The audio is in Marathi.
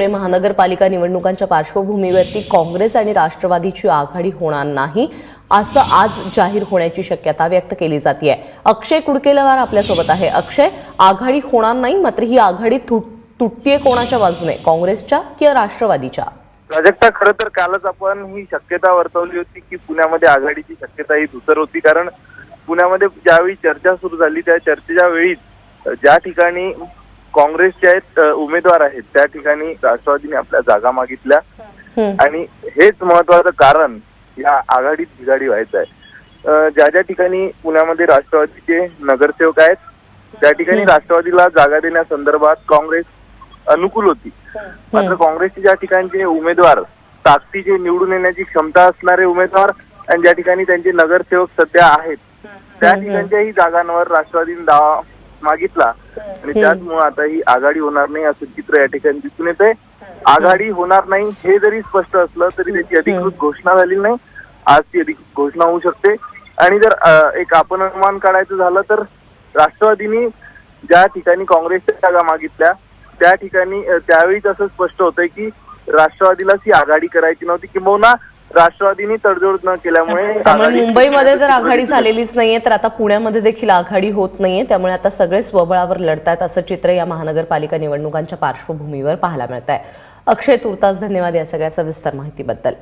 पुणे महानगरपालिका निवडणुकांच्या पार्श्वभूमीवरती काँग्रेस आणि राष्ट्रवादीची आघाडी होणार नाही असं आज जाहीर होण्याची शक्यता व्यक्त केली जाते आहे। अक्षय कुडकेलवार आपल्यासोबत आहे। अक्षय, आघाडी होणार नाही, मात्र ही आघाडी तुटतीये कोणाच्या बाजूने, काँग्रेसच्या की राष्ट्रवादीच्या? प्राजक्ता, खरं तर कालच आपण ही शक्यता वर्तवली होती की पुण्यामध्ये आघाडीची शक्यता ही धुसर होती, कारण पुण्यामध्ये ज्यावेळी चर्चा सुरू झाली त्या चर्चेच्या वेळी ज्या ठिकाणी काँग्रेसचे आहेत उमेदवार आहेत त्या ठिकाणी राष्ट्रवादीने आपल्या जागा मागितल्या आणि हेच महत्वाचं कारण या आघाडीत बिघाडी व्हायचं आहे। ज्या ज्या ठिकाणी पुण्यामध्ये राष्ट्रवादीचे नगरसेवक आहेत त्या ठिकाणी राष्ट्रवादीला जागा देण्यासंदर्भात काँग्रेस अनुकूल होती, मात्र काँग्रेसचे ज्या ठिकाणचे उमेदवार ताकदीचे निवडून येण्याची क्षमता असणारे उमेदवार आणि ज्या ठिकाणी त्यांचे नगरसेवक सध्या आहेत त्या ठिकाणच्याही जागांवर राष्ट्रवादीने दावा मागितला आणि त्याचमुळे आता ही आघाडी होणार नाही असं चित्र या ठिकाणी दिसून येते। आघाडी होणार नाही हे जरी स्पष्ट असलं तरी त्याची अधिकृत घोषणा झालेली नाही। आज ती अधिकृत घोषणा होऊ शकते आणि जर एक आपण अनुमान काढायचं झालं तर राष्ट्रवादीने ज्या ठिकाणी काँग्रेसच्या जागा मागितल्या त्या ठिकाणी त्यावेळीच असं स्पष्ट होतंय की राष्ट्रवादीलाच ही आघाडी करायची नव्हती, किंबहुना राष्ट्रवादीने तडजोड न केल्यामुळे मुंबईमध्ये तर आघाडी झालेलीच नाहीये, तर आता पुण्यामध्ये देखील आघाडी होत नाहीये, त्यामुळे आता सगळे स्वबळावर लढतायत असं चित्र या महानगरपालिका निवडणुकांच्या पार्श्वभूमीवर पाहायला मिळत आहे। अक्षय, तुर्तास धन्यवाद या सगळ्या सविस्तर माहितीबद्दल।